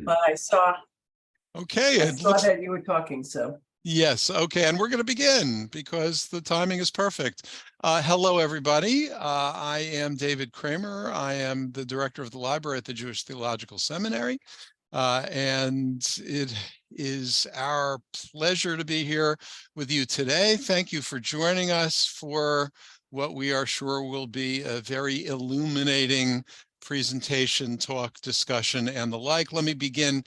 But I saw Okay, that you were talking, so. Yes, okay, and we're going to begin because the timing is perfect. Hello, everybody. I am David Kramer. I am the director of the library at the Jewish Theological Seminary, and it is our pleasure to be here with you today. Thank you for joining us for what we are sure will be a very illuminating presentation, talk, discussion, and the like. Let me begin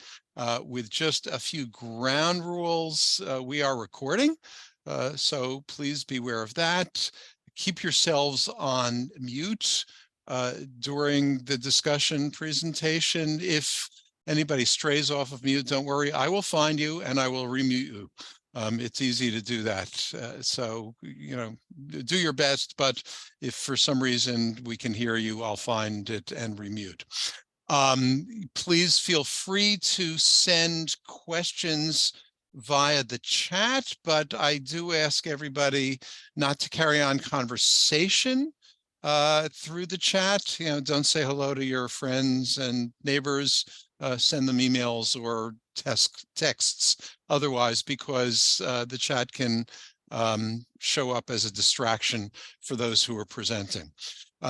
with just a few ground rules. We are recording, so please be aware of that. Keep yourselves on mute during the discussion presentation. If anybody strays off of mute, don't worry, I will find you and I will remute you. It's easy to do that. So, you know, do your best, but if for some reason we can hear you, I'll find it and remute. Please feel free to send questions via the chat, but I do ask everybody not to carry on conversation through the chat. You know, don't say hello to your friends and neighbors. Send them emails or texts otherwise, because the chat can show up as a distraction for those who are presenting.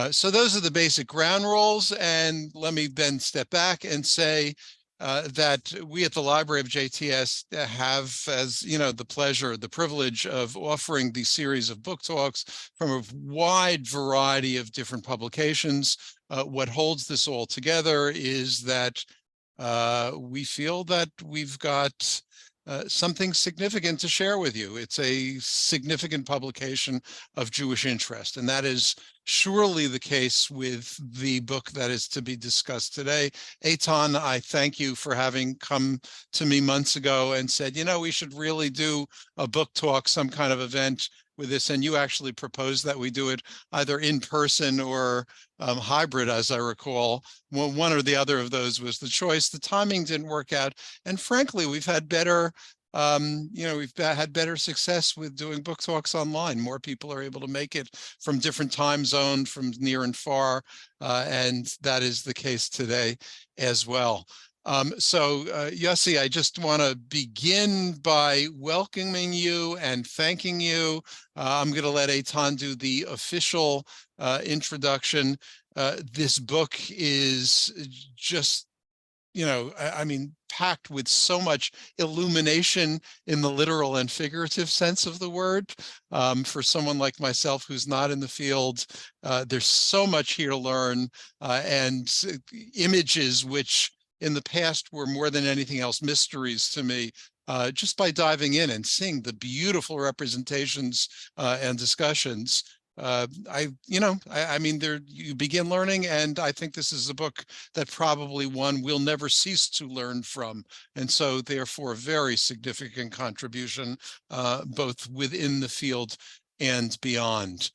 So those are the basic ground rules, and let me then step back and say that we at the Library of JTS have, as you know, the pleasure, the privilege of offering these series of book talks from a wide variety of different publications. What holds this all together is that we feel that we've got something significant to share with you. It's a significant publication of Jewish interest, and that is surely the case with the book that is to be discussed today. Eitan, I thank you for having come to me months ago and said, you know, we should really do a book talk, some kind of event with this, and you actually proposed that we do it either in person or hybrid, as I recall. Well, one or the other of those was the choice. The timing didn't work out, and frankly, we've had better we've had better success with doing book talks online. More people are able to make it from different time zones, from near and far, and that is the case today as well. So Yossi, I just want to begin by welcoming you and thanking you. I'm going to let Eitan do the official introduction. This book is just, you know, I mean, packed with so much illumination in the literal and figurative sense of the word. For someone like myself who's not in the field, there's so much here to learn, and images which in the past were more than anything else mysteries to me. Just by diving in and seeing the beautiful representations and discussions, I mean, you begin learning, and I think this is a book that probably one will never cease to learn from, and so therefore a very significant contribution both within the field and beyond.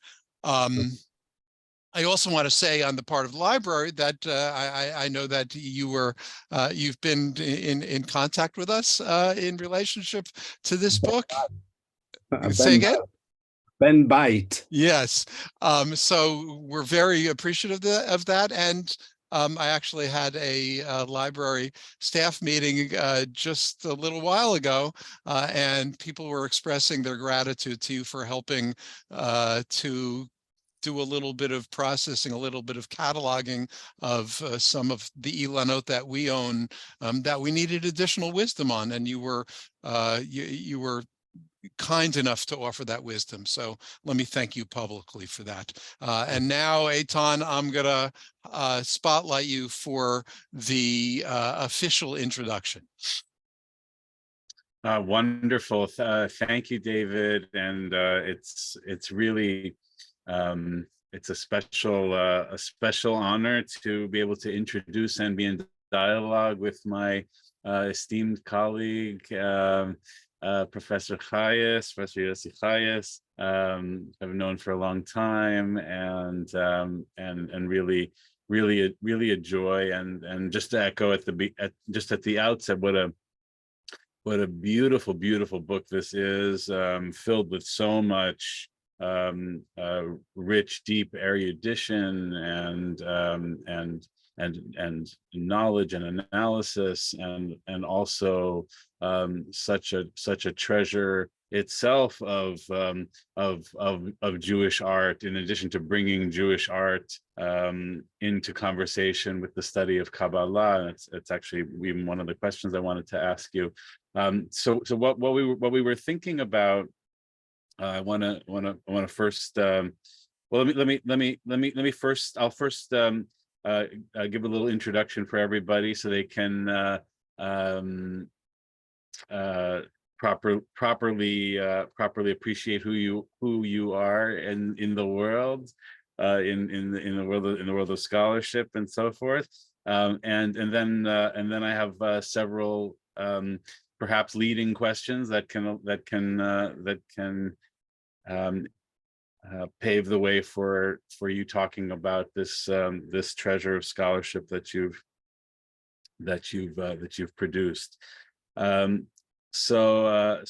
I also want to say on the part of the library that I know that you've been in contact with us in relationship to this book. Say again? Ben Byte. Yes. So we're very appreciative of that. And I actually had a library staff meeting just a little while ago, and people were expressing their gratitude to you for helping to do a little bit of processing, a little bit of cataloging of some of the Ilanot that we own, that we needed additional wisdom on, and you were you were kind enough to offer that wisdom. So let me thank you publicly for that. And now, Eitan, I'm gonna spotlight you for the official introduction. Wonderful. Thank you, David. And it's really it's a special honor to be able to introduce and be in dialogue with my esteemed colleague, Professor Chajes, Professor Yossi Chajes. I've known for a long time, and really a joy. And just to echo at the outset, what a beautiful book this is, filled with so much rich, deep erudition and knowledge and analysis, and also such a treasure itself of Jewish art, in addition to bringing Jewish art into conversation with the study of Kabbalah. And it's actually even one of the questions I wanted to ask you. So what we were thinking about, I want to first well, let me first, I'll first give a little introduction for everybody so they can properly appreciate who you are in the world, in the world of scholarship and so forth, and then I have several perhaps leading questions that can pave the way for you talking about this treasure of scholarship that you've produced. So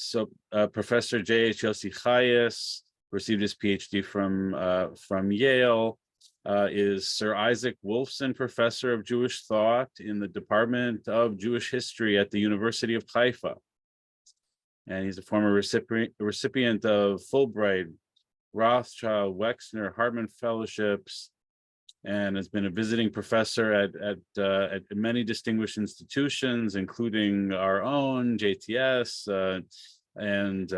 Professor J.H. Yossi Chajes received his PhD from Yale, is Sir Isaac Wolfson Professor of Jewish Thought in the Department of Jewish History at the University of Haifa. And he's a former recipient of Fulbright, Rothschild, Wexner, Hartman Fellowships, and has been a visiting professor at many distinguished institutions, including our own JTS, and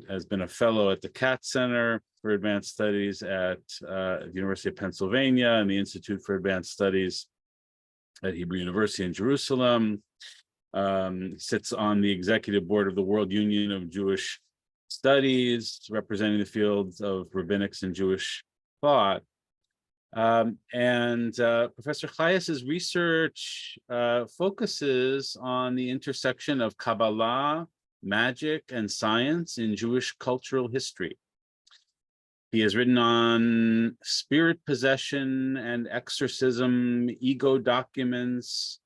has been a fellow at the Katz Center for Advanced Studies at the University of Pennsylvania and the Institute for Advanced Studies at Hebrew University in Jerusalem. Sits on the executive board of the World Union of Jewish Studies, representing the fields of rabbinics and Jewish thought. Professor Chajes's research focuses on the intersection of Kabbalah, magic, and science in Jewish cultural history. He has written on spirit possession and exorcism, ego documents,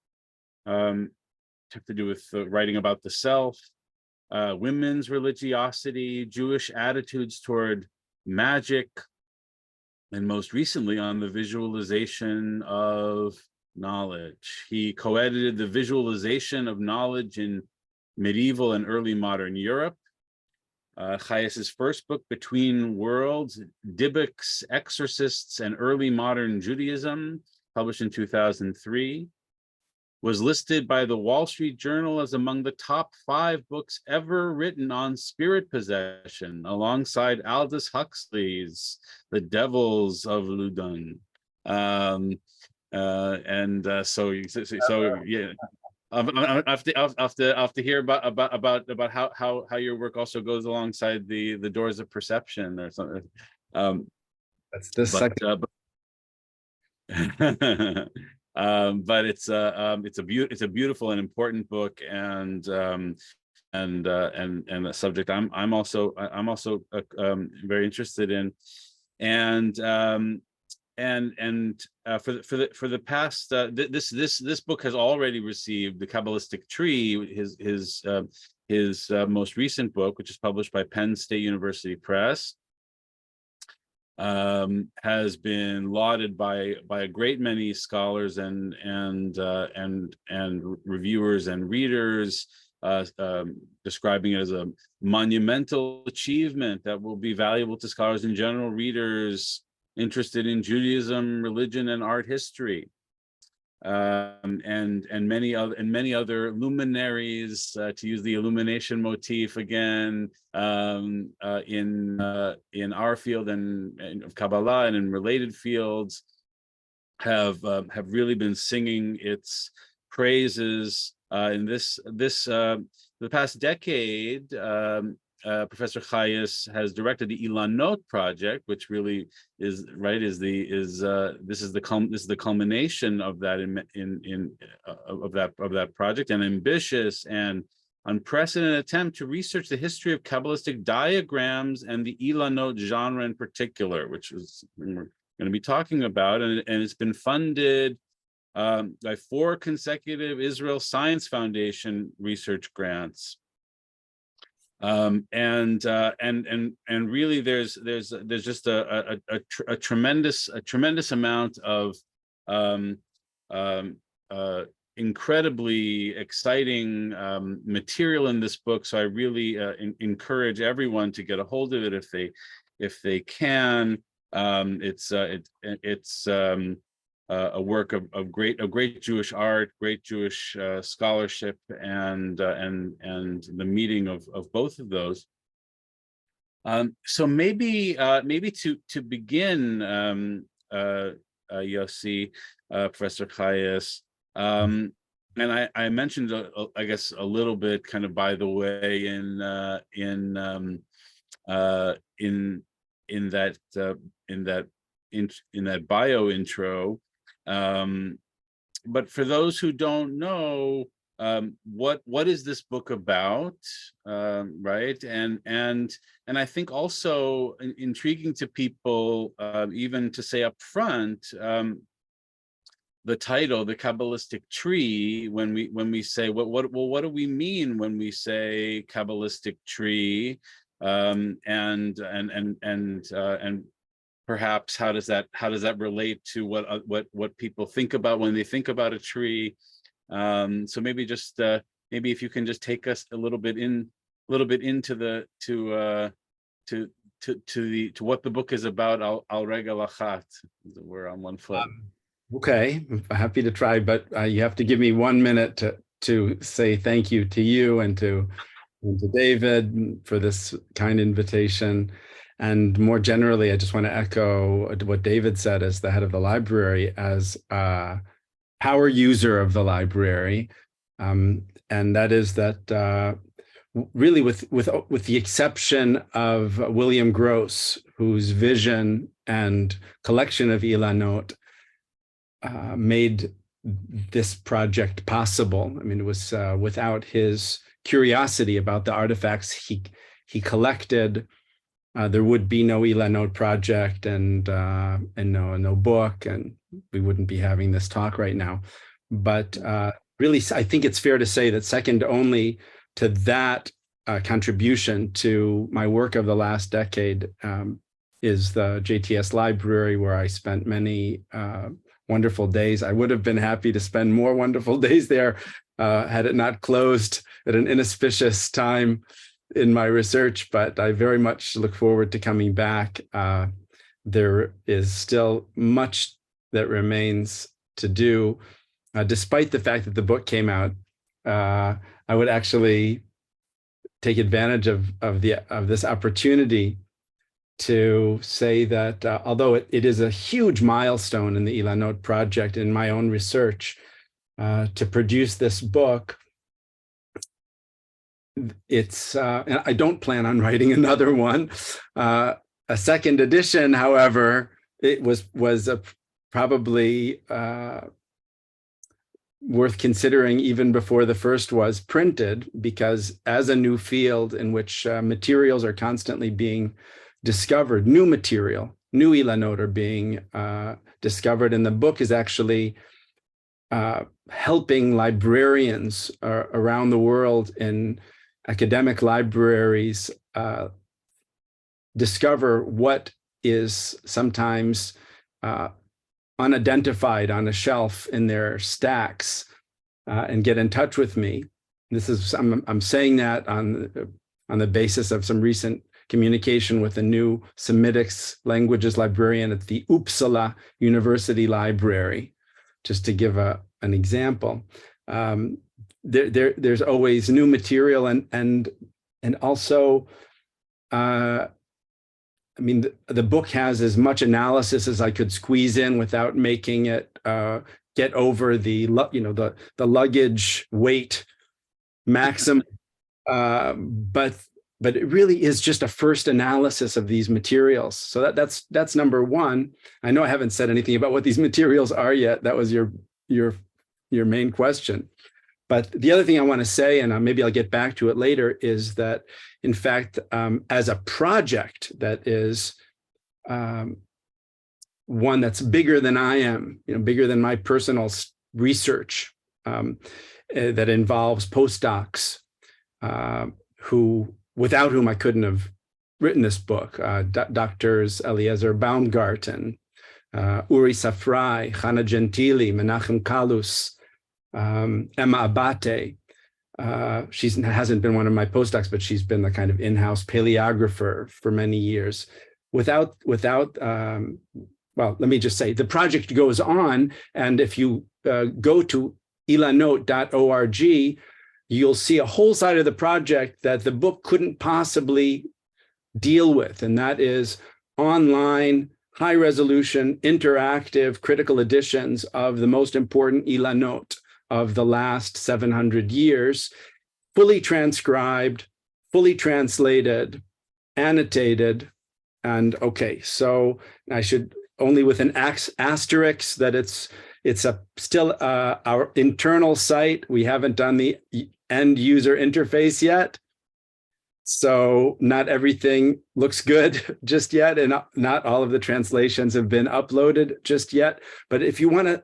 have to do with writing about the self, women's religiosity, Jewish attitudes toward magic, and most recently on the visualization of knowledge. He co-edited the visualization of knowledge in medieval and early modern Europe. Chajes's first book, Between Worlds, Dybbuk's Exorcists and Early Modern Judaism, published in 2003, was listed by the Wall Street Journal as among the top 5 books ever written on spirit possession, alongside Aldous Huxley's The Devils of Loudun. So yeah, I have to hear about how your work also goes alongside the Doors of Perception or something. That's the second. But it's a beautiful and important book, and a subject I'm also very interested in, and for the past this book has already received the Kabbalistic Tree, his most recent book, which is published by Penn State University Press. Has been lauded by a great many scholars and reviewers and readers, describing it as a monumental achievement that will be valuable to scholars and general readers interested in Judaism, religion, and art history. And many other luminaries, to use the illumination motif again, in our field and of Kabbalah and in related fields, have really been singing its praises. In the past decade, Professor Chajes has directed the Ilanot Project, which really is the culmination of that of that project, an ambitious and unprecedented attempt to research the history of Kabbalistic diagrams and the Ilanot genre in particular, which is we're going to be talking about, and it's been funded by 4 consecutive Israel Science Foundation research grants. And really there's just a tremendous amount of incredibly exciting material in this book. So I really encourage everyone to get a hold of it if they can. It's a work of great Jewish art, great Jewish scholarship, and the meeting of both of those. So maybe to begin, Yossi, Professor Chajes, and I mentioned I guess a little bit kind of by the way in that bio intro, but for those who don't know, what is this book about, right? And I think also intriguing to people, even to say up front, the title, the Kabbalistic Tree. When we say what do we mean when we say Kabbalistic Tree, and perhaps how does that relate to what people think about when they think about a tree? So maybe just maybe if you can just take us a little bit into the to what the book is about. Al regel achat. We're on one foot. Okay, I'm happy to try, but you have to give me 1 minute to say thank you to you and to David for this kind invitation. And more generally, I just want to echo what David said as the head of the library, as a power user of the library, and that is that really, with the exception of William Gross, whose vision and collection of Ilanot made this project possible. I mean, it was without his curiosity about the artifacts he collected, there would be no Ilanot Project and no book, and we wouldn't be having this talk right now. But really, I think it's fair to say that second only to that contribution to my work of the last decade is the JTS Library, where I spent many wonderful days. I would have been happy to spend more wonderful days there had it not closed at an inauspicious time in my research, but I very much look forward to coming back. There is still much that remains to do, despite the fact that the book came out. I would actually take advantage of this opportunity to say that although it is a huge milestone in the Ilanot Project in my own research to produce this book, it's I don't plan on writing another one. A second edition, however, it was probably worth considering even before the first was printed, because as a new field in which materials are constantly being discovered, new material, new Ilanot are being discovered, and the book is actually helping librarians around the world in academic libraries discover what is sometimes unidentified on a shelf in their stacks, and get in touch with me. This is I'm saying that on the basis of some recent communication with a new Semitic languages librarian at the Uppsala University Library, just to give an example. There's always new material, and also, I mean, the book has as much analysis as I could squeeze in without making it get over the luggage weight maximum. But it really is just a first analysis of these materials. So that's number one. I know I haven't said anything about what these materials are yet. That was your main question. But the other thing I want to say, and maybe I'll get back to it later, is that in fact, as a project that is one that's bigger than I am, bigger than my personal research, that involves postdocs without whom I couldn't have written this book, doctors Eliezer Baumgarten, Uri Safrai, Chana Gentili, Menachem Kalus, Emma Abate. She hasn't been one of my postdocs, but she's been the kind of in-house paleographer for many years. Well, let me just say, the project goes on, and if you go to ilanot.org, you'll see a whole side of the project that the book couldn't possibly deal with, and that is online, high-resolution, interactive, critical editions of the most important Ilanot of the last 700 years, fully transcribed, fully translated, annotated, and okay, so I should only with an asterisk that it's still our internal site. We haven't done the end user interface yet. So not everything looks good just yet, and not all of the translations have been uploaded just yet. But if you want to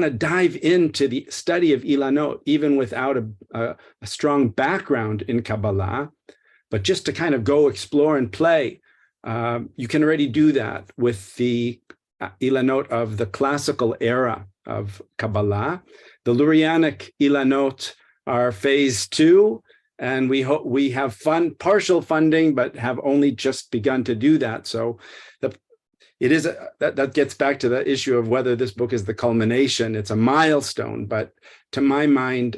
dive into the study of Ilanot, even without a strong background in Kabbalah, but just to kind of go explore and play, you can already do that with the Ilanot of the classical era of Kabbalah. The Lurianic Ilanot are phase 2, and we have partial funding, but have only just begun to do that. So that gets back to the issue of whether this book is the culmination. It's a milestone, but to my mind,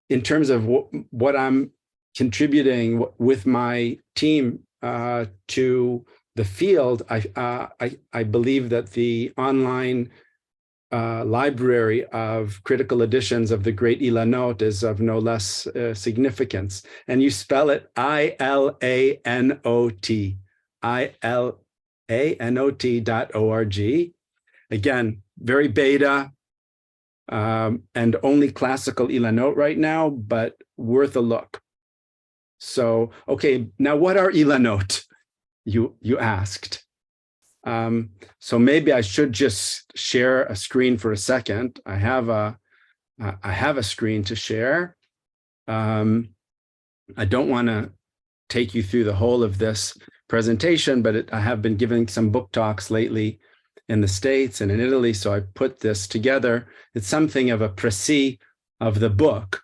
in terms of what I'm contributing with my team to the field, I believe that the online library of critical editions of the great Ilanot is of no less significance. And you spell it ILANOT, ILANOT.org. Again, very beta and only classical Ilanot right now, but worth a look. So, okay, now what are Ilanot? You asked. So maybe I should just share a screen for a second. I have a screen to share. I don't want to take you through the whole of this presentation, but I have been giving some book talks lately in the States and in Italy, so I put this together. It's something of a précis of the book,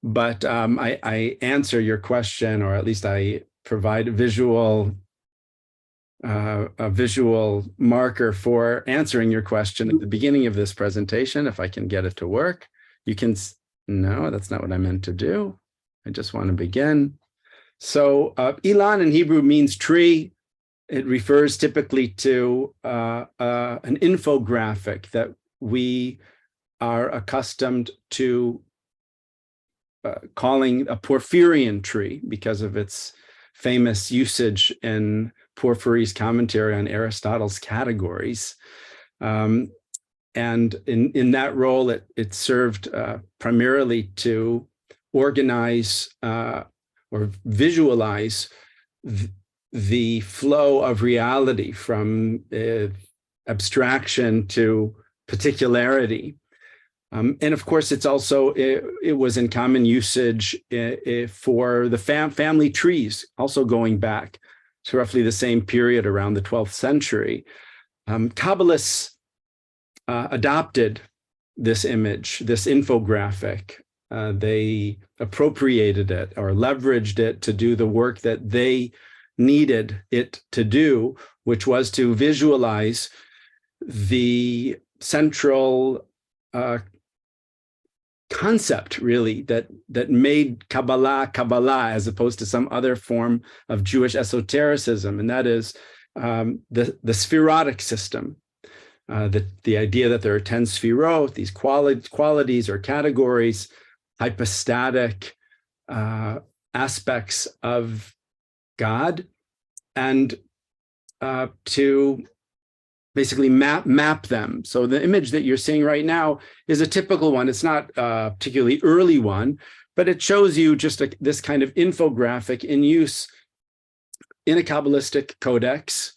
but I answer your question, or at least I provide a visual marker for answering your question at the beginning of this presentation. If I can get it to work, you can. No, that's not what I meant to do. I just want to begin. So Ilan in Hebrew means tree. It refers typically to an infographic that we are accustomed to calling a Porphyrian tree because of its famous usage in Porphyry's commentary on Aristotle's categories. And in that role, it served primarily to organize or visualize the flow of reality from abstraction to particularity. And of course, it's also, it was in common usage for the family trees, also going back to roughly the same period around the 12th century. Kabbalists adopted this image, this infographic. They appropriated it or leveraged it to do the work that they needed it to do, which was to visualize the central concept, really, that made Kabbalah, as opposed to some other form of Jewish esotericism, and that is the spherotic system. The idea that there are 10 sphirot, these qualities or categories, hypostatic aspects of God, and to basically map them. So the image that you're seeing right now is a typical one. It's not a particularly early one, but it shows you just this kind of infographic in use in a Kabbalistic codex.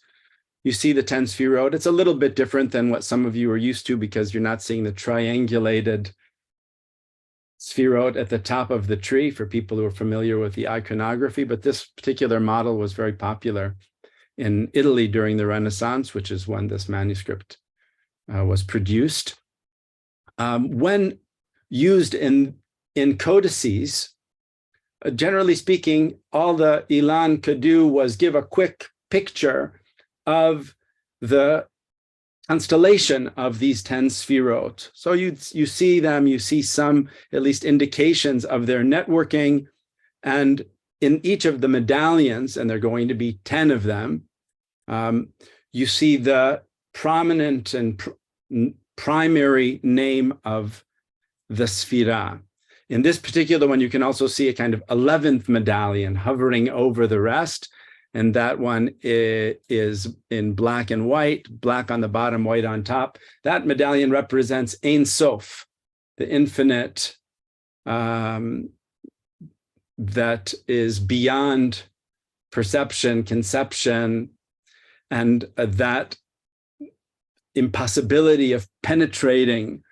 You see the 10 sphirot. It's a little bit different than what some of you are used to because you're not seeing the triangulated sphirot at the top of the tree for people who are familiar with the iconography, but this particular model was very popular in Italy during the Renaissance, which is when this manuscript was produced. When used in codices, generally speaking, all the Ilan could do was give a quick picture of the constellation of these 10 sefirot. So you see them, you see some, at least, indications of their networking. And in each of the medallions, and there are going to be 10 of them, you see the prominent and primary name of the sefirah. In this particular one, you can also see a kind of 11th medallion hovering over the rest. And that one is in black and white, black on the bottom, white on top. That medallion represents Ein Sof, the infinite that is beyond perception, conception, and that impossibility of penetrating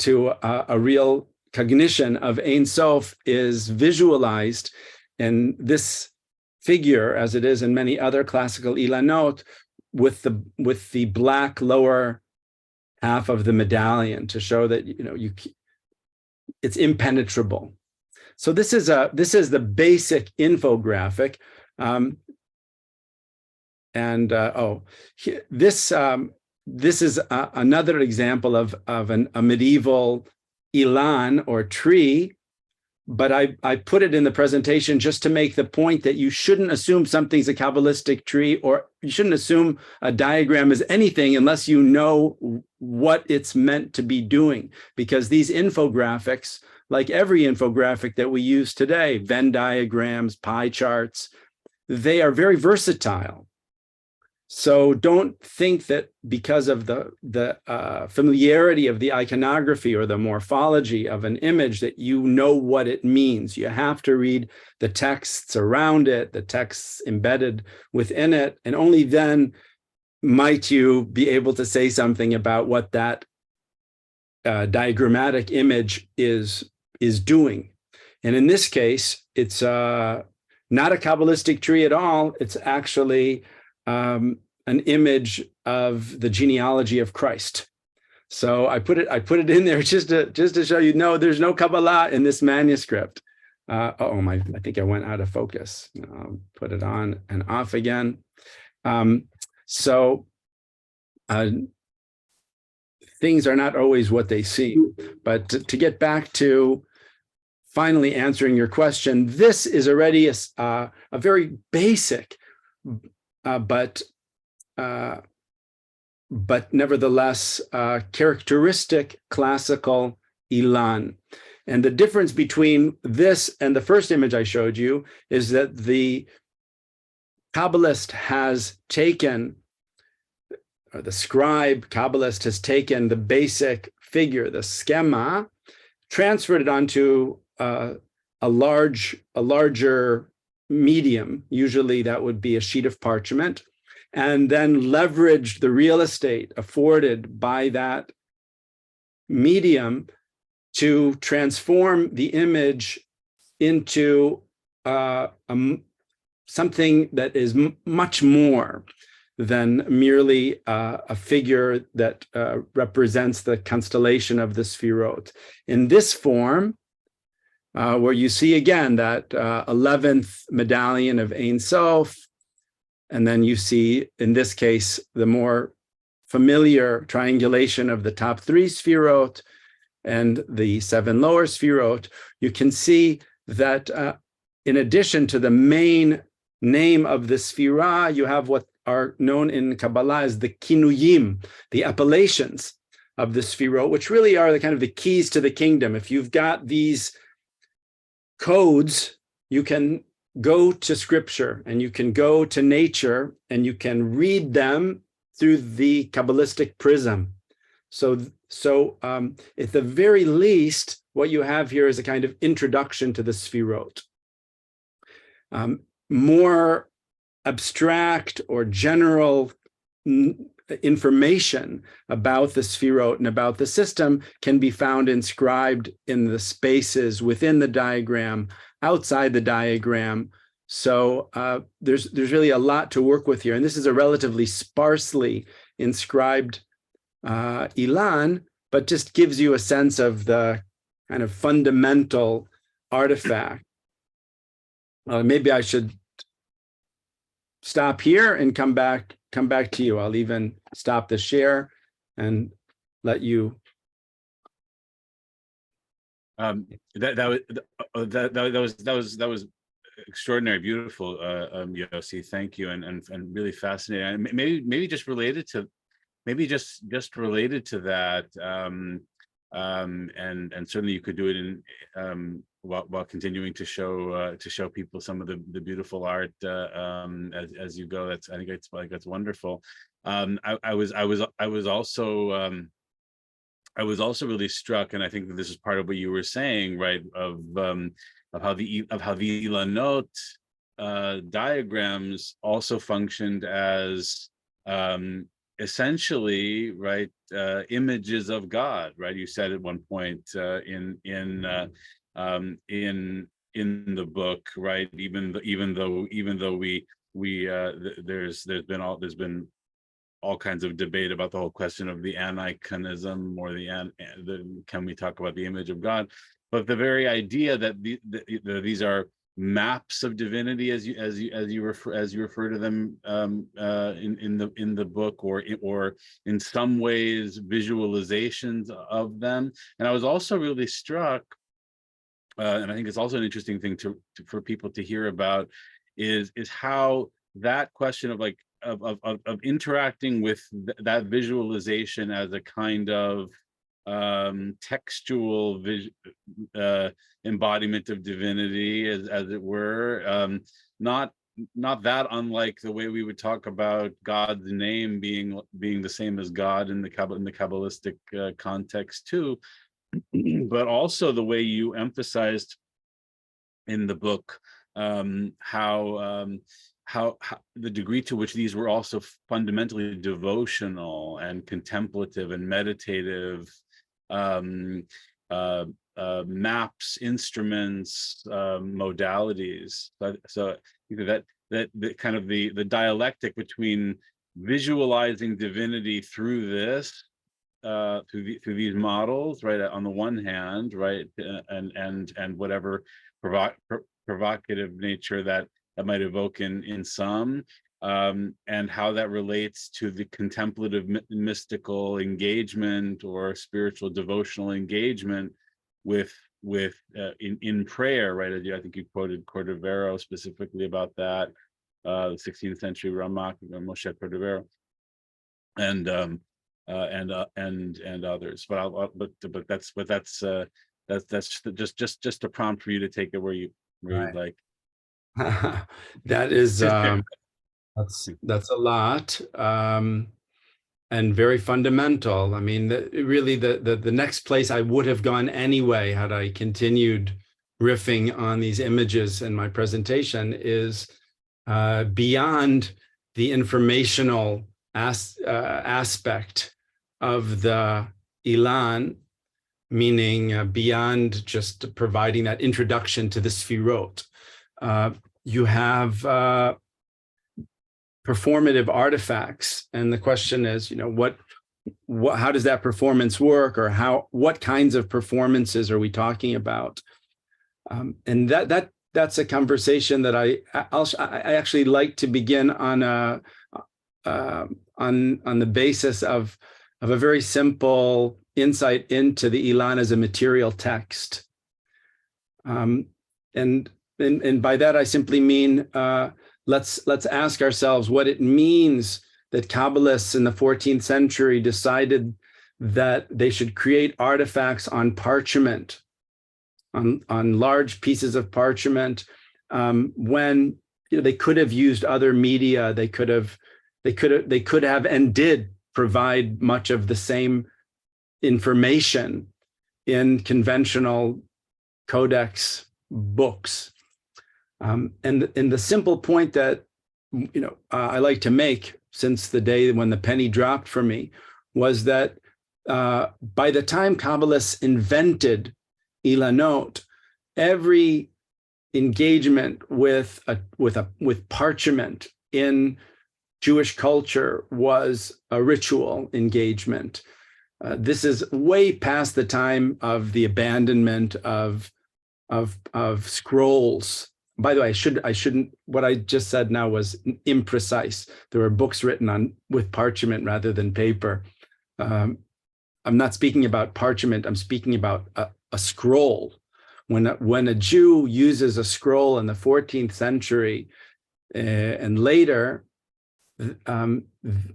to a real cognition of Ein Sof is visualized in this figure, as it is in many other classical Ilanot, with the black lower half of the medallion to show that it's impenetrable. So this is the basic infographic, this is another example of a medieval Ilan or tree, but I put it in the presentation just to make the point that you shouldn't assume something's a Kabbalistic tree, or you shouldn't assume a diagram is anything unless you know what it's meant to be doing. Because these infographics, like every infographic that we use today, Venn diagrams, pie charts, they are very versatile. So don't think that because of the familiarity of the iconography or the morphology of an image that you know what it means. You have to read the texts around it, the texts embedded within it, and only then might you be able to say something about what that diagrammatic image is doing. And in this case, it's not a Kabbalistic tree at all. It's actually an image of the genealogy of Christ. So I put it in there just to show you, no, there's no Kabbalah in this manuscript. I think I went out of focus. I'll put it on and off again. Things are not always what they seem. But to get back to finally answering your question, this is already a very basic, but nevertheless characteristic classical Ilan. And the difference between this and the first image I showed you is that the Kabbalist has taken, or the scribe Kabbalist has taken the basic figure, the schema, transferred it onto a larger medium. Usually that would be a sheet of parchment, and then leveraged the real estate afforded by that medium to transform the image into something that is much more than merely a figure that represents the constellation of the Sefirot. In this form, where you see again that 11th medallion of Ein Sof, and then you see, in this case, the more familiar triangulation of the top 3 Sefirot and the 7 lower Sefirot, you can see that in addition to the main name of the Sefirah, you have what are known in Kabbalah as the kinuyim, the appellations of the Sefirot, which really are the kind of the keys to the kingdom. If you've got these codes, you can go to scripture and you can go to nature and you can read them through the Kabbalistic prism. So at the very least, what you have here is a kind of introduction to the Sefirot. More abstract or general information about the Sefirot and about the system can be found inscribed in the spaces within the diagram, outside the diagram. So there's really a lot to work with here. And this is a relatively sparsely inscribed ilan, but just gives you a sense of the kind of fundamental artifact. Maybe I should stop here and come back to you. I'll even stop the share and let you. That was extraordinary, beautiful, Yossi. Thank you, and really fascinating. And maybe just related to, that, and certainly you could do it in while continuing to show people some of the beautiful art as you go. I think that's wonderful. I was also really struck, and I think that this is part of what you were saying, right, of how the Ilanot diagrams also functioned as essentially, right, images of God, right? You said at one point in the book, right? Even though there's been all kinds of debate about the whole question of the aniconism, or can we talk about the image of God? But the very idea that these are maps of divinity, as you refer to them in the book, or in some ways visualizations of them. And I was also really struck, and I think it's also an interesting thing for people to hear about, is how that question of like of interacting with that visualization as a kind of textual embodiment of divinity, as it were, not that unlike the way we would talk about God's name being the same as God in the Kabbalistic context too, but also the way you emphasized in the book how the degree to which these were also fundamentally devotional and contemplative and meditative maps, instruments, modalities. So that kind of the dialectic between visualizing divinity through this, through these models, right, on the one hand, right, and whatever provocative nature that might evoke in some, and how that relates to the contemplative mystical engagement or spiritual devotional engagement in prayer, right? I think you quoted Cordovero specifically about that, the 16th century Ramak, Moshe Cordovero, and others. But that's just a prompt for you to take it where you'd like. That is that's a lot, and very fundamental. I mean, really the next place I would have gone anyway had I continued riffing on these images in my presentation is beyond the informational aspect of the ilan, meaning beyond just providing that introduction to the sfirot. You have performative artifacts, and the question is, what how does that performance work, or what kinds of performances are we talking about? And that's a conversation that I actually like to begin on the basis of a very simple insight into the ilan as a material text, and by that I simply mean let's ask ourselves what it means that Kabbalists in the 14th century decided that they should create artifacts on parchment, on large pieces of parchment, when they could have used other media. They could have and did provide much of the same information in conventional codex books. And the simple point that I like to make since the day when the penny dropped for me was that by the time Kabbalists invented Ilanot, every engagement with parchment in Jewish culture was a ritual engagement. This is way past the time of the abandonment of scrolls. By the way, I shouldn't. What I just said now was imprecise. There were books written with parchment rather than paper. I'm not speaking about parchment. I'm speaking about a scroll. When a Jew uses a scroll in the 14th century and later,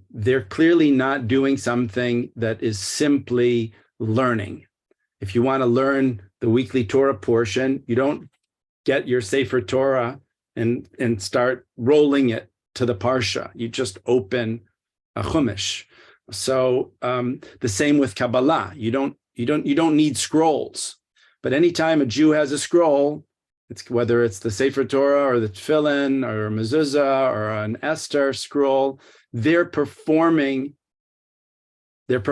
they're clearly not doing something that is simply learning. If you want to learn the weekly Torah portion, you don't get your Sefer Torah and start rolling it to the Parsha. You just open a Chumash. So the same with Kabbalah. You don't need scrolls. But anytime a Jew has a scroll, whether it's the Sefer Torah or the Tefillin or a mezuzah or an Esther scroll, they're performing, they're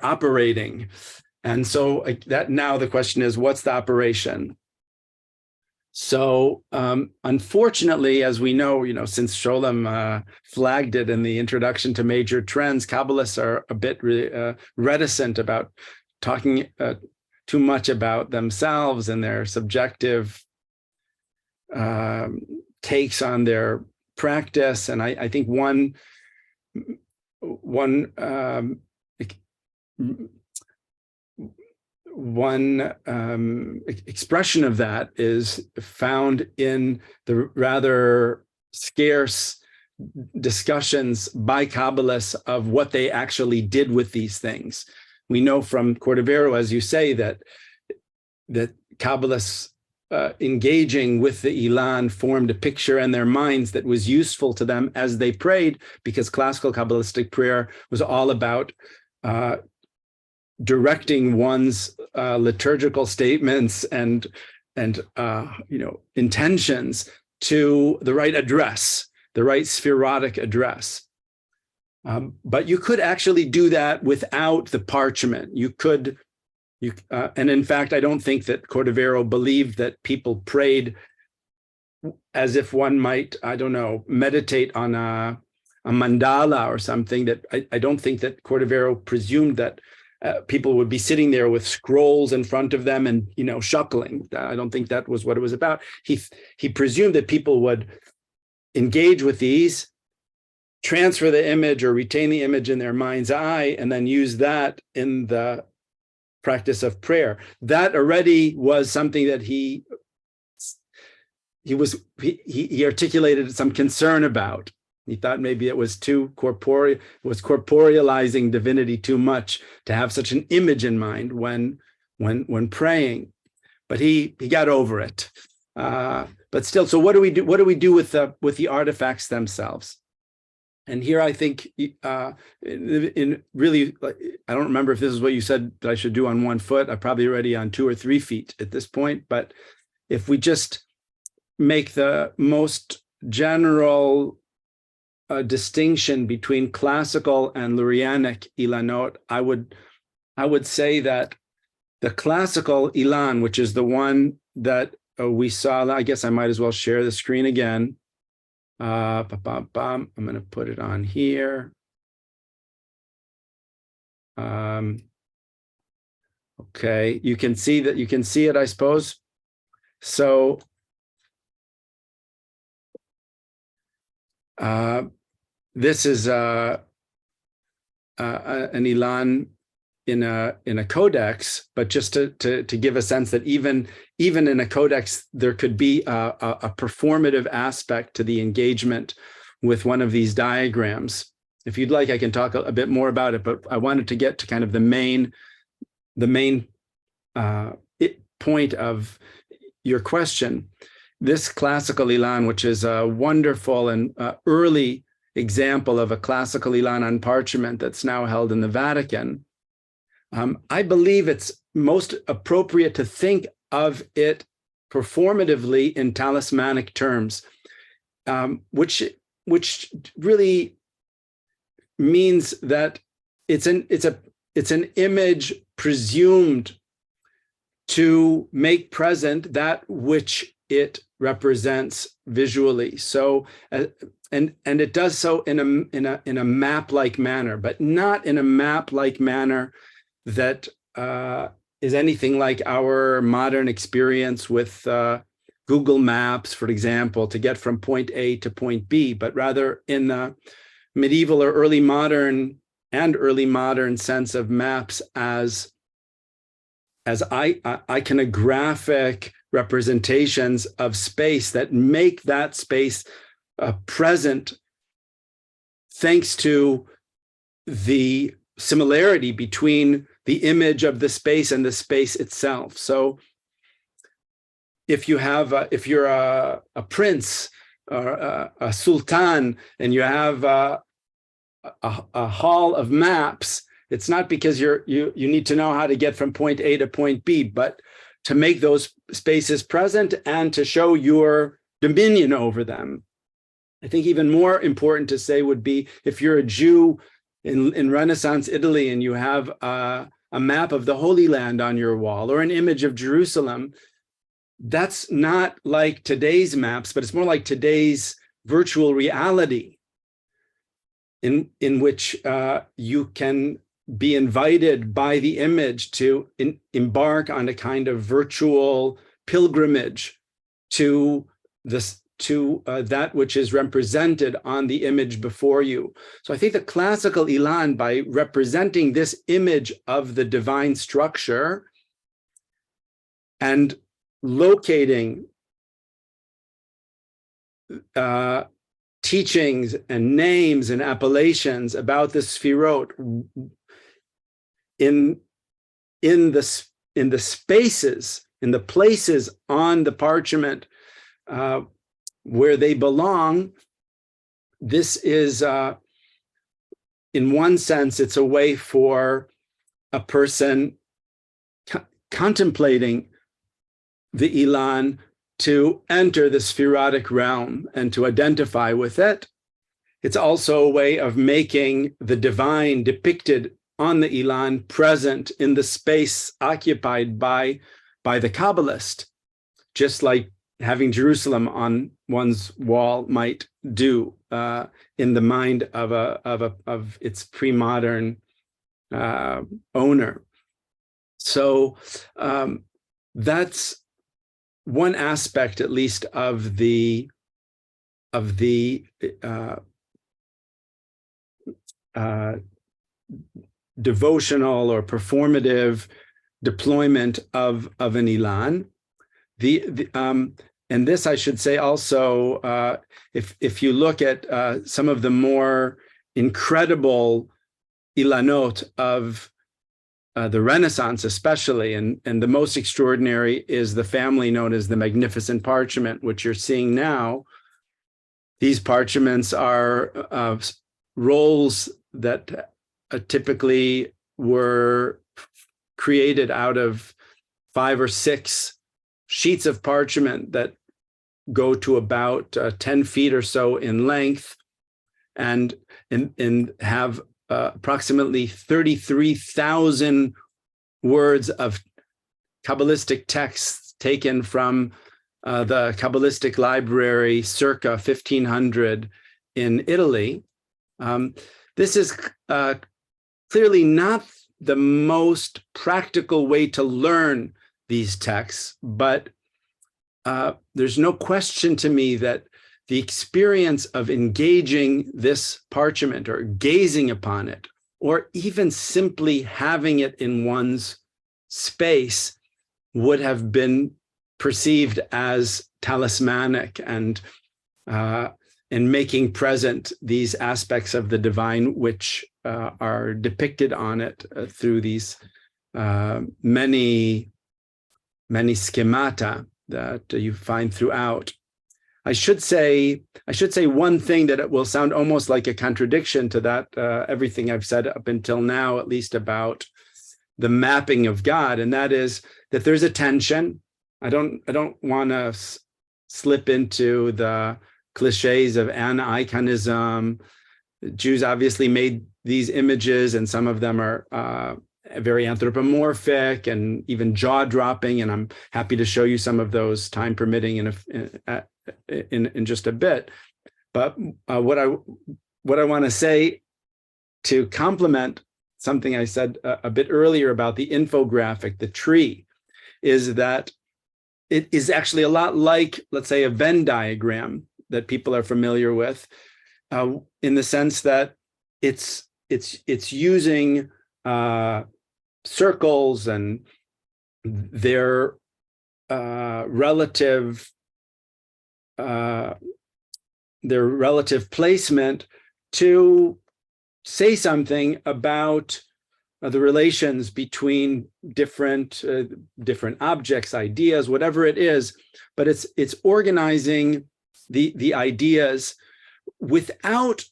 operating. And so that now the question is, what's the operation? So unfortunately, as we know, since Sholem flagged it in the introduction to major trends, Kabbalists are a bit reticent about talking too much about themselves and their subjective takes on their practice. And I think one expression of that is found in the rather scarce discussions by Kabbalists of what they actually did with these things. We know from Cordovero, as you say, that Kabbalists engaging with the Ilan formed a picture in their minds that was useful to them as they prayed, because classical Kabbalistic prayer was all about directing one's liturgical statements and intentions to the right address, the right spherotic address. But you could actually do that without the parchment. And in fact, I don't think that Cordovero believed that people prayed as if one might, I don't know, meditate on a mandala or something. That I don't think that Cordovero presumed that people would be sitting there with scrolls in front of them and shuckling. I don't think that was what it was about. He presumed that people would engage with these, transfer the image or retain the image in their mind's eye, and then use that in the practice of prayer. That already was something that he articulated some concern about. He thought maybe it was too corporeal, was corporealizing divinity too much to have such an image in mind when praying. But he got over it. But still, so what do we do? What do we do with the artifacts themselves? And here I think, in really, I don't remember if this is what you said that I should do on 1 foot. I'm probably already on 2 or 3 feet at this point. But if we just make the most general distinction between classical and Lurianic Ilanot, I would say that the classical Ilan, which is the one that we saw, I guess I might as well share the screen again. I'm going to put it on here. Okay, you can see that. You can see it, I suppose. So this is an Ilan in a codex, but just to give a sense that even in a codex, there could be a performative aspect to the engagement with one of these diagrams. If you'd like, I can talk a bit more about it, but I wanted to get to kind of the main point of your question. This classical Ilan, which is a wonderful and early example of a classical Ilan on parchment that's now held in the Vatican, I believe it's most appropriate to think of it performatively in talismanic terms, which really means that it's an image presumed to make present that which it represents visually. So, and it does so in a map-like manner, but not in a map-like manner that is anything like our modern experience with Google Maps, for example, to get from point A to point B, but rather in the medieval or early modern sense of maps as iconographic representations of space that make that space present thanks to the similarity between the image of the space and the space itself. So if you have if you're a prince or a sultan and you have a hall of maps, it's not because you need to know how to get from point A to point B, but to make those spaces present and to show your dominion over them. I think even more important to say would be if you're a Jew in Renaissance Italy and you have a map of the Holy Land on your wall or an image of Jerusalem, that's not like today's maps, but it's more like today's virtual reality in which you can be invited by the image to embark on a kind of virtual pilgrimage to that which is represented on the image before you. So I think the classical Ilan, by representing this image of the divine structure and locating teachings and names and appellations about the Sfirot in the spaces, in the places on the parchment where they belong, this is, in one sense, it's a way for a person contemplating the Ilan to enter the Sphirotic realm and to identify with it. It's also a way of making the divine depicted on the Ilan present in the space occupied by the Kabbalist, just like having Jerusalem on one's wall might do in the mind of its pre-modern owner. So that's one aspect, at least, of the devotional or performative deployment of an Ilan. And this, I should say also, if you look at some of the more incredible Ilanot of the Renaissance especially, and the most extraordinary is the family known as the Magnificent Parchment, which you're seeing now. These parchments are rolls that typically were created out of 5 or 6 sheets of parchment that go to about 10 feet or so in length and have approximately 33,000 words of Kabbalistic texts taken from the Kabbalistic library circa 1500 in Italy. This is clearly not the most practical way to learn these texts, but there's no question to me that the experience of engaging this parchment or gazing upon it, or even simply having it in one's space, would have been perceived as talismanic and making present these aspects of the divine which are depicted on it through these many schemata that you find throughout. I should say one thing that it will sound almost like a contradiction to that everything I've said up until now, at least about the mapping of God, and that is that there's a tension. I don't want to slip into the cliches of aniconism. Jews obviously made these images, and some of them are very anthropomorphic and even jaw-dropping, and I'm happy to show you some of those, time permitting, in just a bit. But what I want to say to complement something I said a bit earlier about the infographic, the tree, is that it is actually a lot like, let's say, a Venn diagram that people are familiar with, in the sense that it's using circles and their relative placement to say something about the relations between different objects, ideas, whatever it is, but it's organizing the ideas without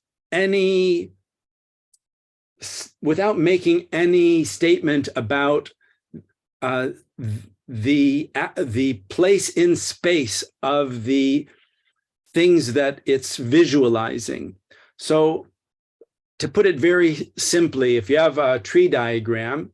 making any statement about the place in space of the things that it's visualizing. So, to put it very simply, if you have a tree diagram,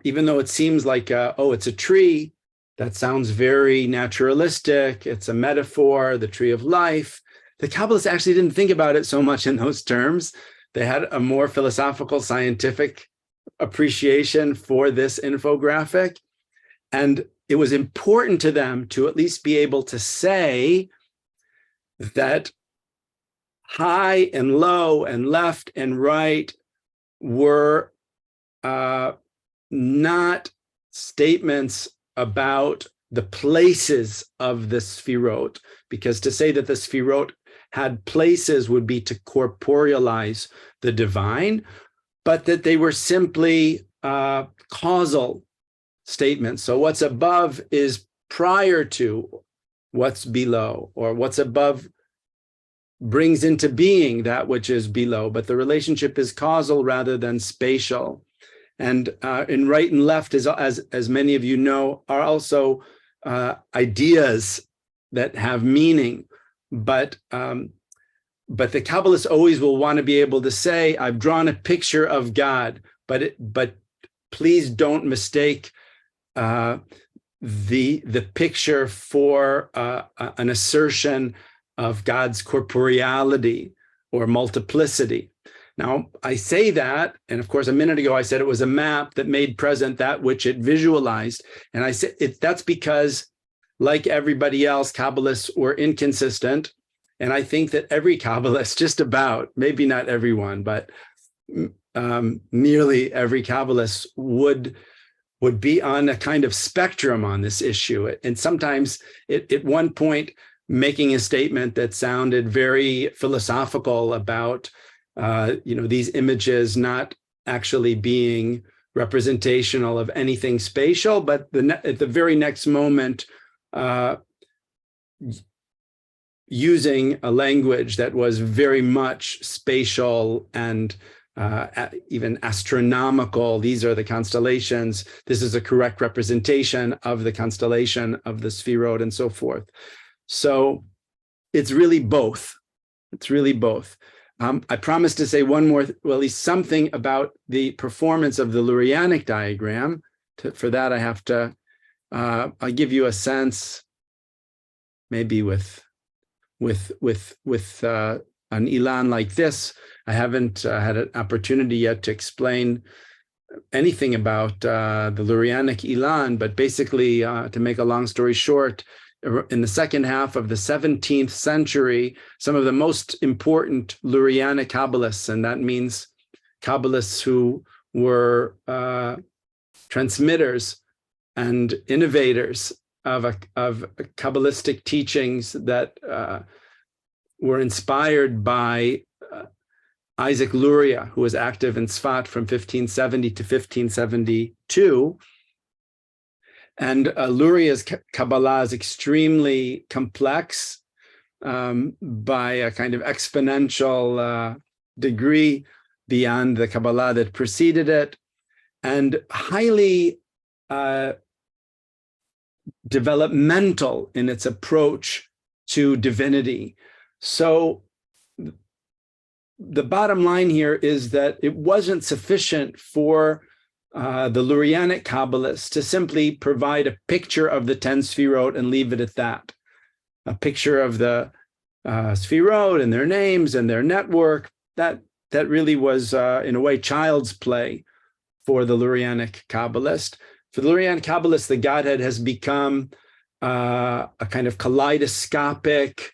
even though it seems like, it's a tree, that sounds very naturalistic, it's a metaphor, the tree of life. The Kabbalists actually didn't think about it so much in those terms. They had a more philosophical, scientific appreciation for this infographic. And it was important to them to at least be able to say that high and low and left and right were not statements about the places of the sphirot, because to say that the sphirot had places would be to corporealize the divine, but that they were simply causal statements. So what's above is prior to what's below, or what's above brings into being that which is below, but the relationship is causal rather than spatial. And in right and left, as many of you know, are also ideas that have meaning, but the Kabbalists always will want to be able to say, "I've drawn a picture of God," but please don't mistake the picture for an assertion of God's corporeality or multiplicity. Now, I say that, and of course, a minute ago, I said it was a map that made present that which it visualized. And I said that's because, like everybody else, Kabbalists were inconsistent. And I think that every Kabbalist, just about, maybe not everyone, but nearly every Kabbalist would be on a kind of spectrum on this issue. And sometimes at one point, making a statement that sounded very philosophical about these images not actually being representational of anything spatial, but at the very next moment, using a language that was very much spatial and even astronomical. These are the constellations. This is a correct representation of the constellation of the Sphirot and so forth. So it's really both. It's really both. I promised to say one more, well, at least something about the performance of the Lurianic diagram. For that, I have to, I'll give you a sense, maybe with an ilan like this. I haven't had an opportunity yet to explain anything about the Lurianic ilan, but basically, to make a long story short, in the second half of the 17th century, some of the most important Lurianic Kabbalists, and that means Kabbalists who were transmitters and innovators of Kabbalistic teachings that were inspired by Isaac Luria, who was active in Tzfat from 1570 to 1572. And Luria's Kabbalah is extremely complex by a kind of exponential degree beyond the Kabbalah that preceded it, and highly developmental in its approach to divinity. So the bottom line here is that it wasn't sufficient for the Lurianic Kabbalists to simply provide a picture of the 10 Sfirot and leave it at that. A picture of the Sfirot and their names and their network, that really was, in a way, child's play for the Lurianic Kabbalist. For the Lurianic Kabbalist, the Godhead has become a kind of kaleidoscopic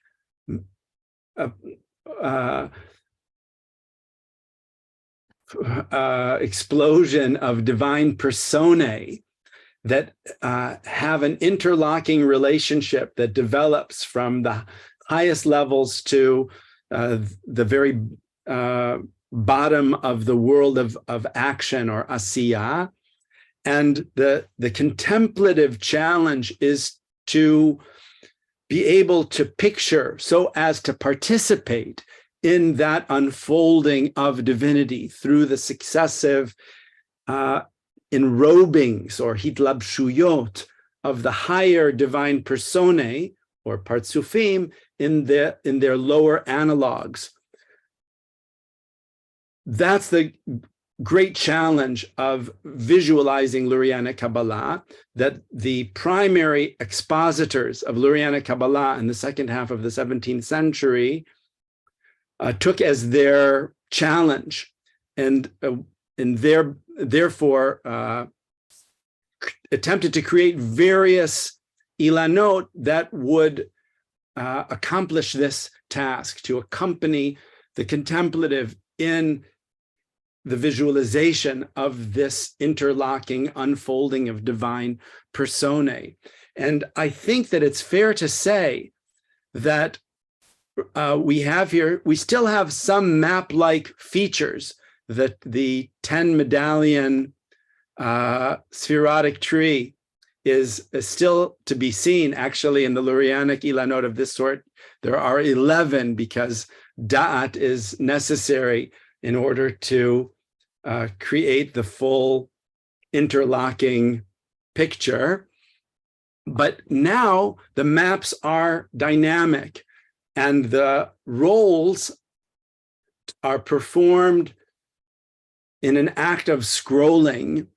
explosion of divine personae that have an interlocking relationship that develops from the highest levels to the very bottom of the world of action, or asiya. And the contemplative challenge is to be able to picture so as to participate in that unfolding of divinity through the successive enrobings or hitlabshuyot of the higher divine personae or partsufim in their lower analogs. That's the great challenge of visualizing Lurianic Kabbalah, that the primary expositors of Lurianic Kabbalah in the second half of the 17th century took as their challenge, and therefore attempted to create various Ilanot that would accomplish this task, to accompany the contemplative in the visualization of this interlocking unfolding of divine personae. And I think that it's fair to say that we still have some map-like features that the 10 medallion spherotic tree is still to be seen. Actually, in the Lurianic Ilanot of this sort, there are 11, because da'at is necessary in order to create the full interlocking picture. But now the maps are dynamic, and the roles are performed in an act of scrolling.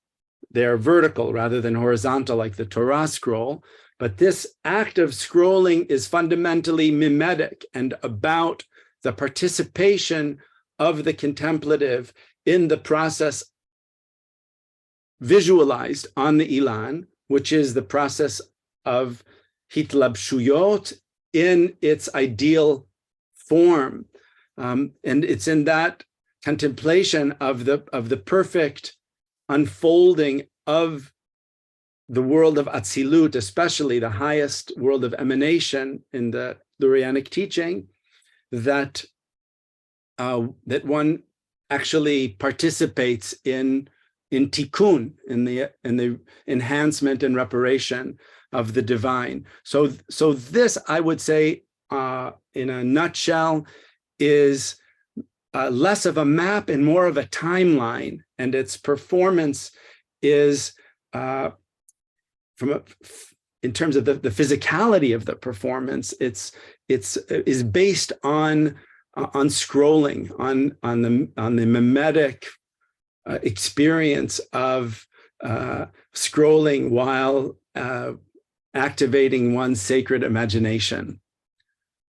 They're vertical rather than horizontal like the Torah scroll. But this act of scrolling is fundamentally mimetic and about the participation of the contemplative in the process visualized on the ilan, which is the process of hitlabshuyot in its ideal form. And it's in that contemplation of the perfect unfolding of the world of Atzilut, especially the highest world of emanation in the Lurianic teaching, that one actually participates in tikkun, in the enhancement and reparation of the divine. So this, I would say, in a nutshell, is less of a map and more of a timeline, and its performance is in terms of the physicality of the performance, it's based on scrolling, on the mimetic experience of scrolling while activating one's sacred imagination.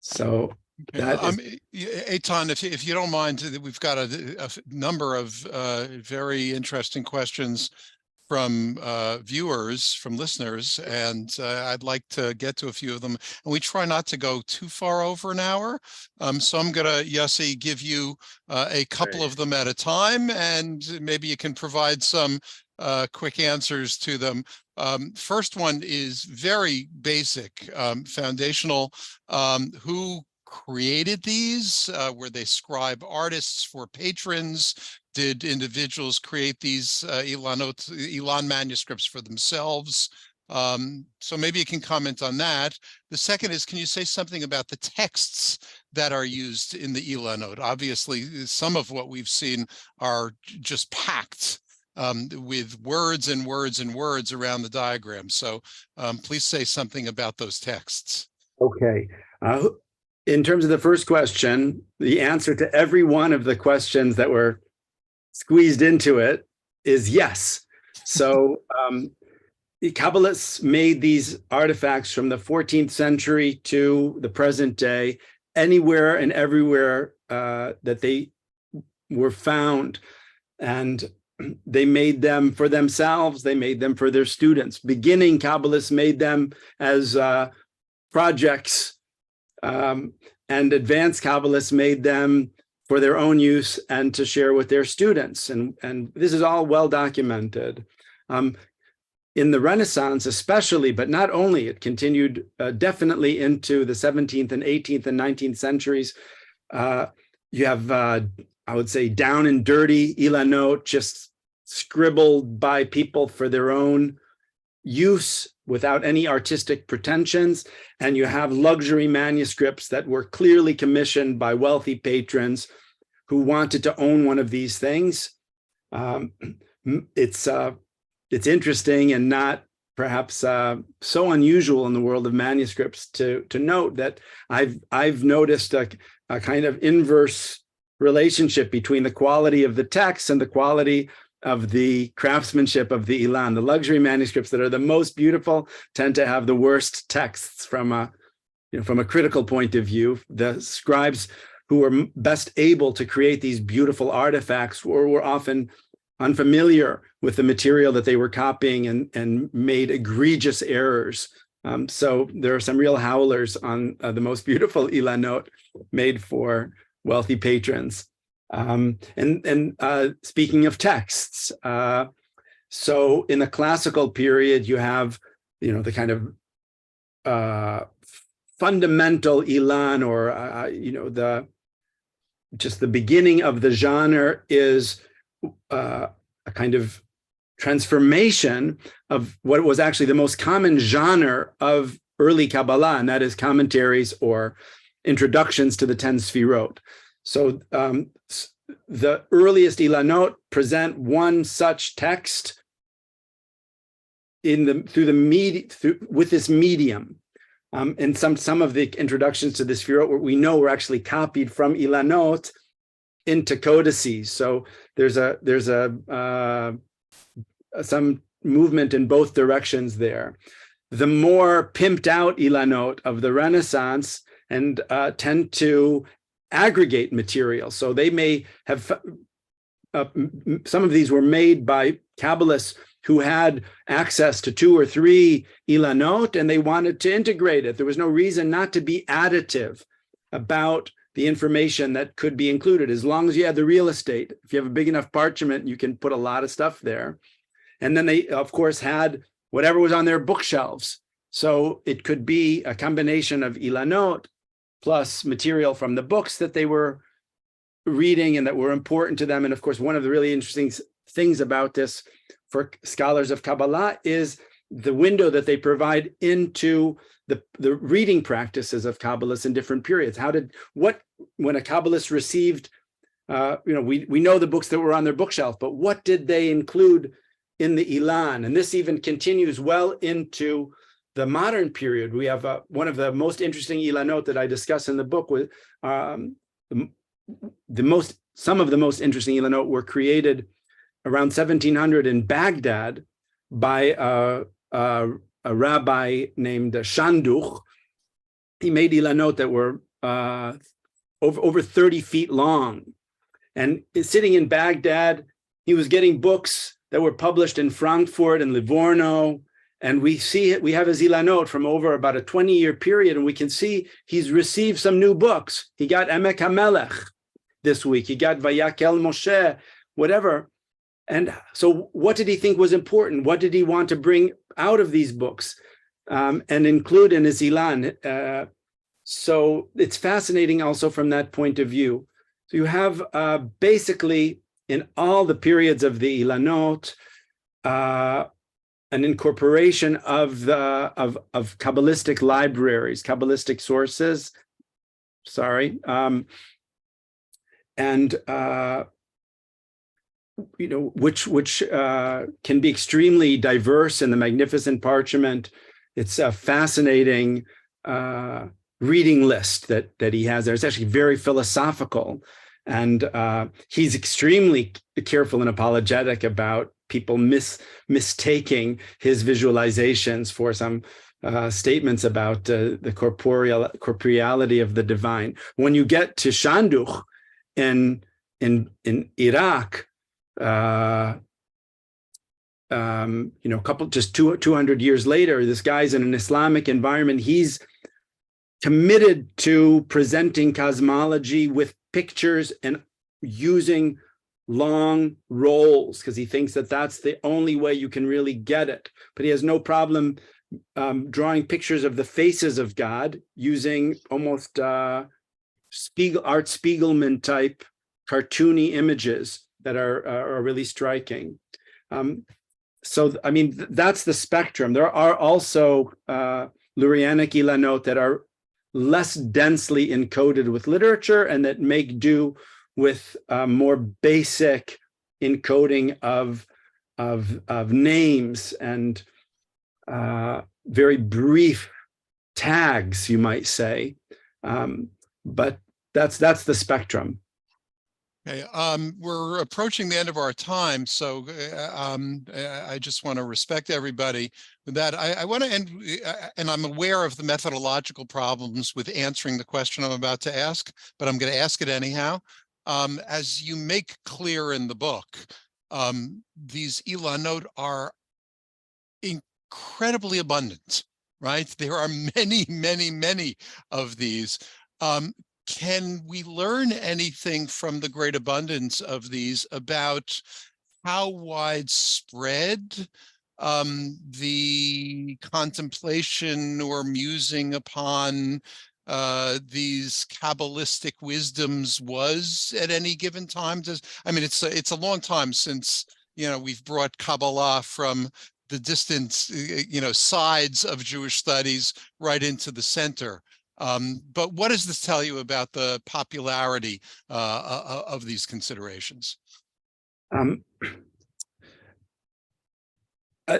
So that Eitan, if you don't mind, we've got a number of very interesting questions from viewers, from listeners, and I'd like to get to a few of them. And we try not to go too far over an hour. So I'm gonna, Yossi, give you a couple of them at a time, and maybe you can provide some quick answers to them. First one is very basic, foundational. Who created these? Were they scribe artists for patrons? Did individuals create these Ilan manuscripts for themselves? So maybe you can comment on that. The second is, can you say something about the texts that are used in the Ilanot? Obviously, some of what we've seen are just packed with words and words and words around the diagram. So please say something about those texts. Okay. in terms of the first question, the answer to every one of the questions that were squeezed into it is yes. So the Kabbalists made these artifacts from the 14th century to the present day, anywhere and everywhere that they were found. And they made them for themselves. They made them for their students. Beginning Kabbalists made them as projects, and advanced Kabbalists made them for their own use and to share with their students. And this is all well documented. In the Renaissance especially, but not only, it continued definitely into the 17th and 18th and 19th centuries. You have, I would say, down and dirty Ilanot, just scribbled by people for their own use without any artistic pretensions. And you have luxury manuscripts that were clearly commissioned by wealthy patrons who wanted to own one of these things. It's interesting and not perhaps so unusual in the world of manuscripts to note that I've noticed a kind of inverse relationship between the quality of the text and the quality of the craftsmanship of the ilan. The luxury manuscripts that are the most beautiful tend to have the worst texts from a critical point of view. The scribes who were best able to create these beautiful artifacts were often unfamiliar with the material that they were copying and made egregious errors. So there are some real howlers on the most beautiful Ilanot made for wealthy patrons. And speaking of texts, so in the classical period, you have, the kind of fundamental Ilan, or just the beginning of the genre is a kind of transformation of what was actually the most common genre of early Kabbalah, and that is commentaries or introductions to the 10 Sfirot. So the earliest Ilanot present one such text with this medium. And some of the introductions to the Sfirot we know were actually copied from Ilanot into codices. So there's some movement in both directions there. The more pimped out Ilanot of the Renaissance and tend to aggregate material. So they may have, some of these were made by Kabbalists who had access to 2 or 3 Ilanot, and they wanted to integrate it. There was no reason not to be additive about the information that could be included, as long as you had the real estate. If you have a big enough parchment, you can put a lot of stuff there. And then they, of course, had whatever was on their bookshelves. So it could be a combination of Ilanot plus material from the books that they were reading and that were important to them. And of course, one of the really interesting things about this for scholars of Kabbalah is the window that they provide into the reading practices of Kabbalists in different periods. When a Kabbalist received, we know the books that were on their bookshelf, but what did they include in the Ilan? And this even continues well into the modern period. We have one of the most interesting Ilanot that I discuss in the book. With some of the most interesting Ilanot were created around 1700 in Baghdad by a rabbi named Shanduch. He made Ilanot that were over 30 feet long. And sitting in Baghdad, he was getting books that were published in Frankfurt and Livorno. And we have his Ilanot from over about a 20-year period, and we can see he's received some new books. He got Emek HaMelech this week. He got Vayakel Moshe, whatever. And so what did he think was important? What did he want to bring out of these books and include in his Ilan? So it's fascinating also from that point of view. So you have basically in all the periods of the Ilanot, an incorporation of Kabbalistic libraries, Kabbalistic sources, which can be extremely diverse in the magnificent parchment. It's a fascinating reading list that he has there. It's actually very philosophical, and he's extremely careful and apologetic about people mistaking his visualizations for some statements about the corporeality of the divine. When you get to Shanduch in Iraq, just 200 years later, this guy's in an Islamic environment. He's committed to presenting cosmology with pictures and using long rolls because he thinks that that's the only way you can really get it. But he has no problem drawing pictures of the faces of God using almost Art Spiegelman type cartoony images that are really striking. So, I mean, that's the spectrum. There are also Lurianic Ilanot that are less densely encoded with literature and that make do with more basic encoding of names and very brief tags, you might say. But that's the spectrum. Okay, we're approaching the end of our time, so I just want to respect everybody with that. I want to end, and I'm aware of the methodological problems with answering the question I'm about to ask, but I'm going to ask it anyhow. As you make clear in the book, these Ilanot are incredibly abundant, right? There are many, many, many of these. Can we learn anything from the great abundance of these about how widespread the contemplation or musing upon these Kabbalistic wisdoms was at any given time? I mean, it's a long time since, we've brought Kabbalah from the distant, sides of Jewish studies right into the center. But what does this tell you about the popularity of these considerations?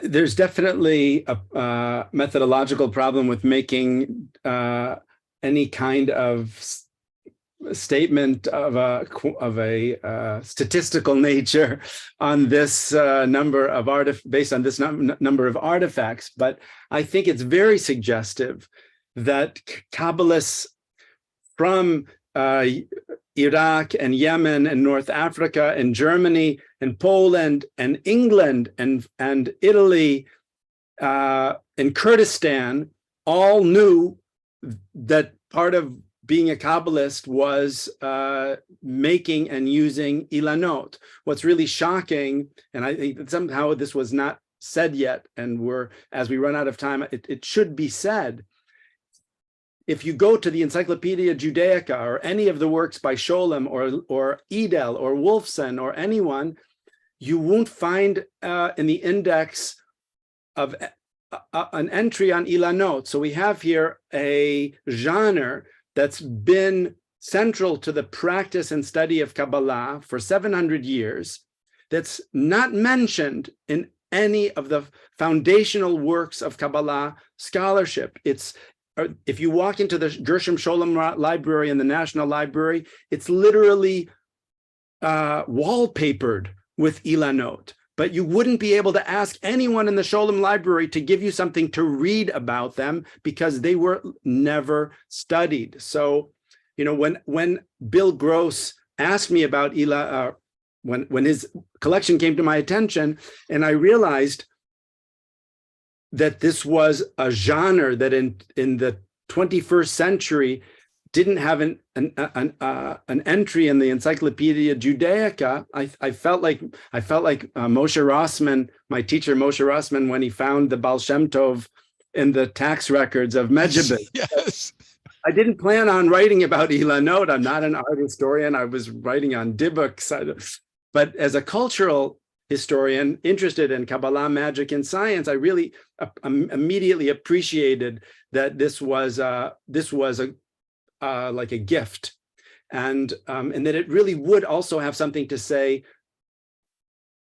There's definitely a methodological problem with making any kind of statement of a statistical nature on this number of based on this number of artifacts. But I think it's very suggestive that Kabbalists from Iraq and Yemen and North Africa and Germany and Poland and England and Italy and Kurdistan all knew that part of being a Kabbalist was making and using Ilanot. What's really shocking, and I think that somehow this was not said yet, and as we run out of time, it should be said. If you go to the Encyclopedia Judaica or any of the works by Sholem or Edel or Wolfson or anyone, you won't find in the index of an entry on Ilanot. So we have here a genre that's been central to the practice and study of Kabbalah for 700 years, that's not mentioned in any of the foundational works of Kabbalah scholarship. If you walk into the Gershom Scholem Library in the National Library, it's literally wallpapered with Ilanot. But you wouldn't be able to ask anyone in the Scholem Library to give you something to read about them because they were never studied. So, when Bill Gross asked me about when his collection came to my attention, and I realized that this was a genre that in the 21st century didn't have an entry in the Encyclopedia Judaica. I felt like Moshe Rossman, my teacher Moshe Rossman, when he found the Baal Shem Tov in the tax records of Medjugorje. Yes. I didn't plan on writing about Ilanot. I'm not an art historian. I was writing on Dibbuk. But as a cultural historian interested in Kabbalah, magic, and science, I really immediately appreciated that this was like a gift, and that it really would also have something to say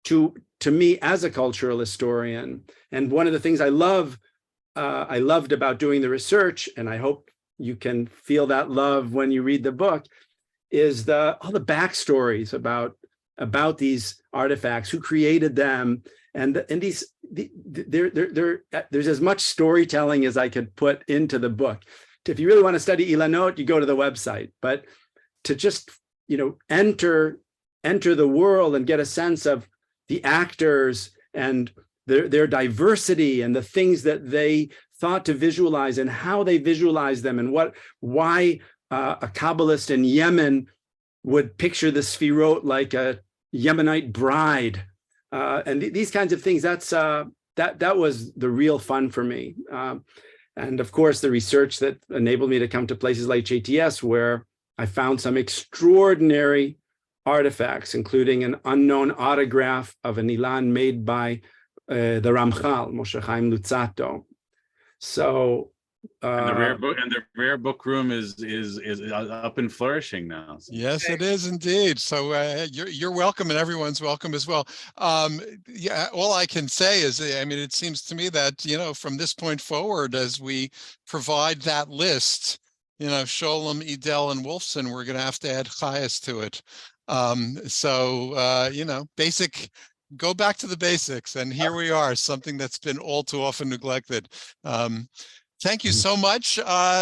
to me as a cultural historian. And one of the things I loved about doing the research, and I hope you can feel that love when you read the book, is all the backstories about these artifacts, who created them, and there's as much storytelling as I could put into the book. If you really want to study Ilanot, you go to the website, but to just enter the world and get a sense of the actors and their diversity and the things that they thought to visualize and how they visualize them, and why a Kabbalist in Yemen would picture the Sfirot like a Yemenite bride, and these kinds of things. That was the real fun for me, and of course the research that enabled me to come to places like JTS, where I found some extraordinary artifacts, including an unknown autograph of an ilan made by the Ramchal, Moshe Chaim Luzzatto. So and the rare book room is up and flourishing now. So. Yes, it is indeed. So you're welcome, and everyone's welcome as well. Yeah, all I can say is, I mean, it seems to me that from this point forward, as we provide that list, Sholem, Edel, and Wolfson, we're going to have to add Chajes to it. Basic. Go back to the basics, and here we are, something that's been all too often neglected. Thank you so much.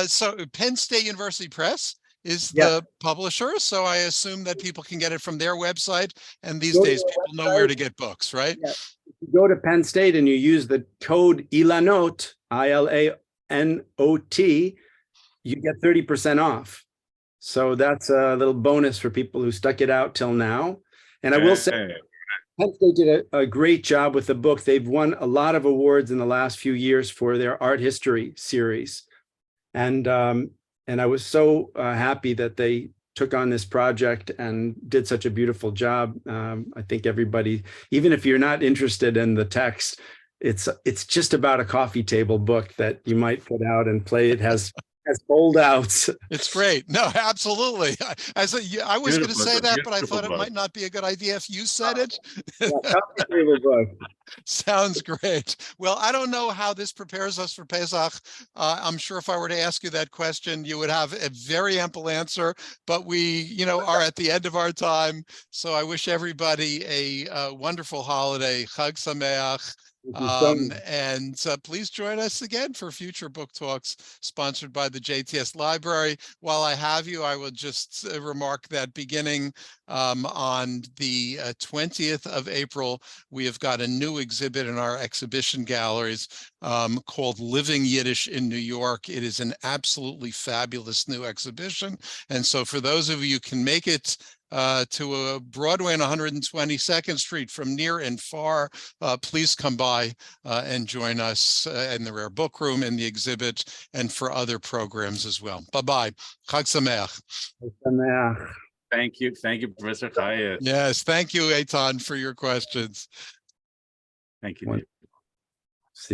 So Penn State University Press is the publisher, so I assume that people can get it from their website, and these days people know where to get books, right? Yeah. If you go to Penn State and you use the code Ilanot, ILANOT, you get 30% off. So that's a little bonus for people who stuck it out till now. And I will say, Penn State did a great job with the book. They've won a lot of awards in the last few years for their art history series. And I was so happy that they took on this project and did such a beautiful job. I think everybody, even if you're not interested in the text, it's just about a coffee table book that you might put out and play. It has foldouts. It's great. No, absolutely. I was going to say that, but I thought it might not be a good idea if you said it. Sounds great. Well, I don't know how this prepares us for Pesach. I'm sure if I were to ask you that question, you would have a very ample answer, but we, are at the end of our time. So I wish everybody a wonderful holiday. Chag Sameach. And please join us again for future book talks sponsored by the JTS Library. While I have you, I will just remark that beginning on the 20th of April, we have got a new exhibit in our exhibition galleries called Living Yiddish in New York. It is an absolutely fabulous new exhibition. And so for those of you who can make it to a Broadway and 122nd Street from near and far, please come by and join us in the Rare Book Room, in the exhibit, and for other programs as well. Bye-bye. Chag Sameach. Thank you, Professor Chajes. Yes, thank you, Eitan, for your questions. Thank you, Dave.